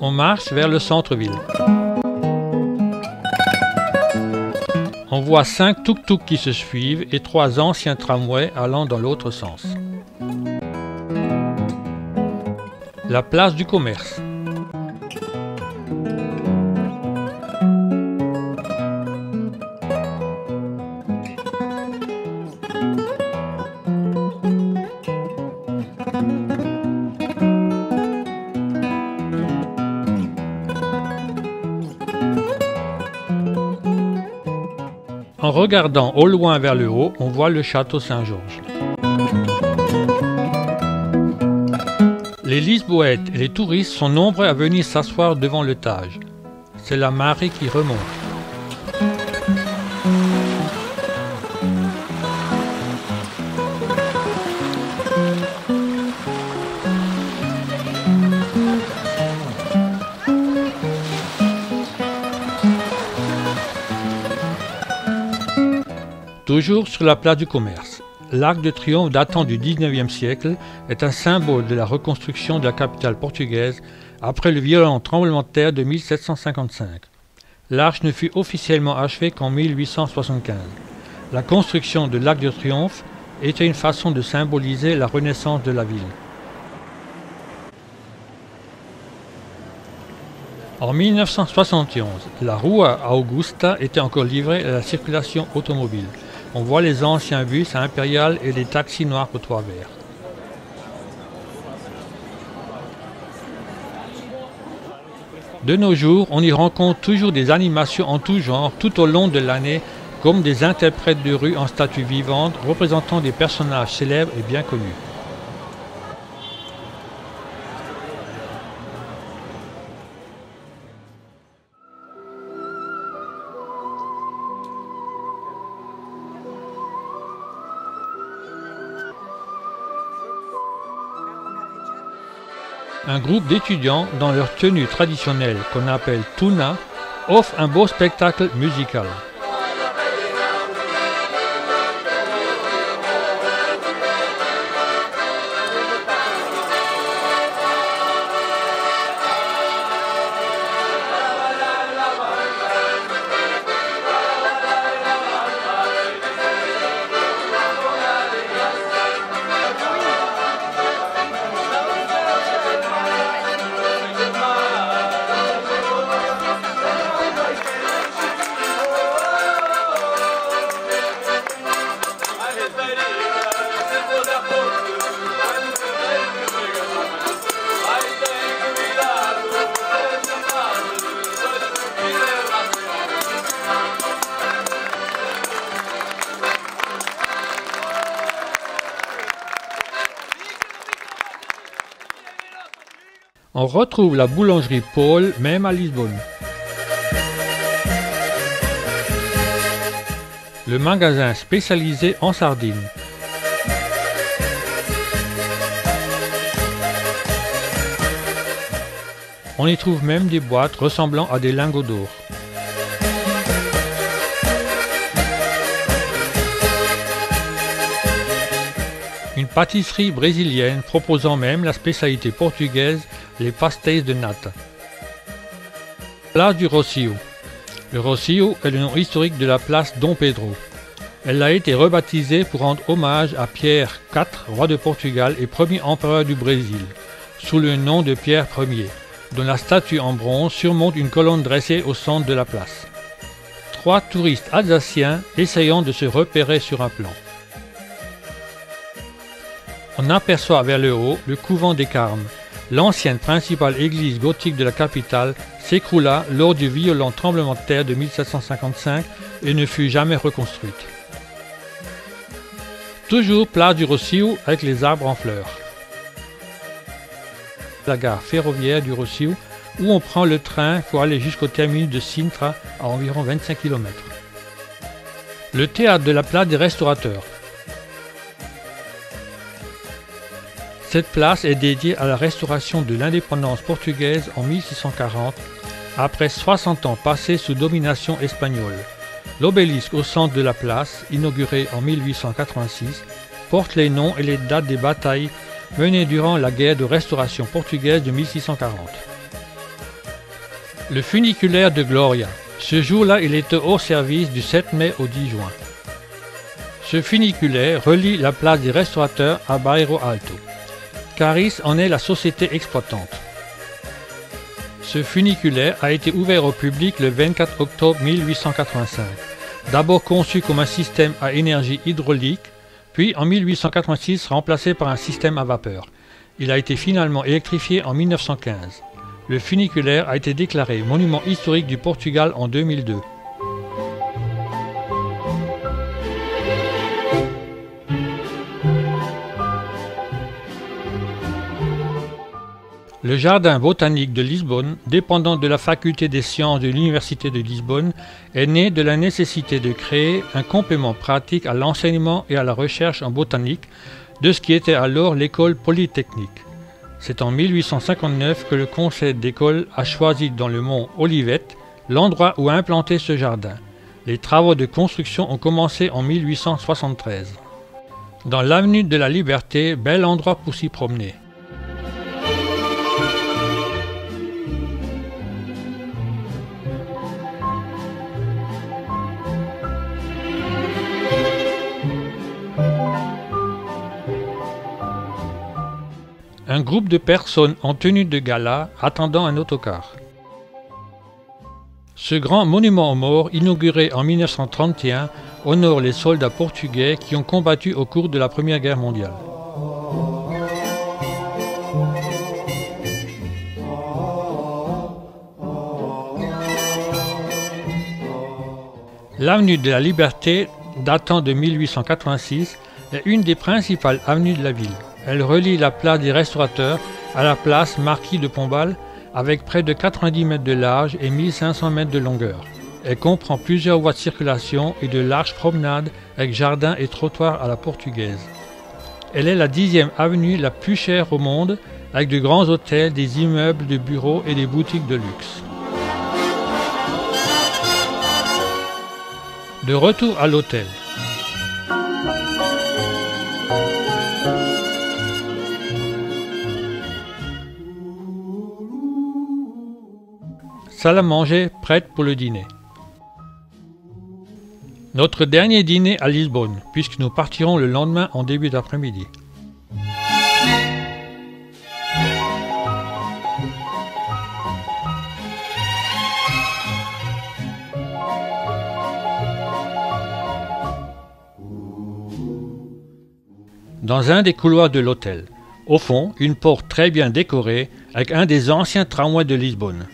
On marche vers le centre-ville. On voit 5 tuk-tuk qui se suivent et 3 anciens tramways allant dans l'autre sens. La place du commerce. En regardant au loin vers le haut, on voit le château Saint-Georges. Les Lisboètes et les touristes sont nombreux à venir s'asseoir devant le Tage. C'est la marée qui remonte. Toujours sur la place du commerce, l'Arc de Triomphe datant du XIXe siècle est un symbole de la reconstruction de la capitale portugaise après le violent tremblement de terre de 1755. L'arche ne fut officiellement achevée qu'en 1875. La construction de l'Arc de Triomphe était une façon de symboliser la renaissance de la ville. En 1971, la Rua Augusta était encore livrée à la circulation automobile. On voit les anciens bus à Impérial et les taxis noirs au toit vert. De nos jours, on y rencontre toujours des animations en tout genre tout au long de l'année, comme des interprètes de rue en statues vivantes représentant des personnages célèbres et bien connus. Un groupe d'étudiants, dans leur tenue traditionnelle qu'on appelle tuna, offre un beau spectacle musical. On retrouve la boulangerie Paul même à Lisbonne. Le magasin spécialisé en sardines. On y trouve même des boîtes ressemblant à des lingots d'or. Une pâtisserie brésilienne proposant même la spécialité portugaise, les pastéis de nata. Place du Rocio. Le Rocio est le nom historique de la place Dom Pedro. Elle a été rebaptisée pour rendre hommage à Pierre IV, roi de Portugal et premier empereur du Brésil, sous le nom de Pierre Ier, dont la statue en bronze surmonte une colonne dressée au centre de la place. 3 touristes alsaciens essayant de se repérer sur un plan. On aperçoit vers le haut le couvent des Carmes. L'ancienne principale église gothique de la capitale s'écroula lors du violent tremblement de terre de 1755 et ne fut jamais reconstruite. Toujours place du Rocio avec les arbres en fleurs. La gare ferroviaire du Rocio où on prend le train pour aller jusqu'au terminus de Sintra à environ 25 km. Le théâtre de la place des restaurateurs. Cette place est dédiée à la restauration de l'indépendance portugaise en 1640, après 60 ans passés sous domination espagnole. L'obélisque au centre de la place, inauguré en 1886, porte les noms et les dates des batailles menée durant la guerre de restauration portugaise de 1640. Le funiculaire de Gloria. Ce jour-là, il était hors service du 7 mai au 10 juin. Ce funiculaire relie la place des restaurateurs à Bairro Alto. Caris en est la société exploitante. Ce funiculaire a été ouvert au public le 24 octobre 1885. D'abord conçu comme un système à énergie hydraulique, puis en 1886 remplacé par un système à vapeur. Il a été finalement électrifié en 1915. Le funiculaire a été déclaré monument historique du Portugal en 2002. Le jardin botanique de Lisbonne, dépendant de la faculté des sciences de l'Université de Lisbonne, est né de la nécessité de créer un complément pratique à l'enseignement et à la recherche en botanique de ce qui était alors l'école polytechnique. C'est en 1859 que le conseil d'école a choisi dans le mont Olivet l'endroit où implanter ce jardin. Les travaux de construction ont commencé en 1873. Dans l'avenue de la Liberté, bel endroit pour s'y promener. Un groupe de personnes en tenue de gala attendant un autocar. Ce grand monument aux morts, inauguré en 1931, honore les soldats portugais qui ont combattu au cours de la Première Guerre mondiale. L'avenue de la Liberté, datant de 1886, est une des principales avenues de la ville. Elle relie la place des Restaurateurs à la place Marquis de Pombal avec près de 90 mètres de large et 1500 mètres de longueur. Elle comprend plusieurs voies de circulation et de larges promenades avec jardins et trottoirs à la portugaise. Elle est la 10e avenue la plus chère au monde avec de grands hôtels, des immeubles de bureaux et des boutiques de luxe. De retour à l'hôtel. Salle à manger prête pour le dîner. Notre dernier dîner à Lisbonne, puisque nous partirons le lendemain en début d'après-midi. Dans un des couloirs de l'hôtel, au fond, une porte très bien décorée avec un des anciens tramways de Lisbonne.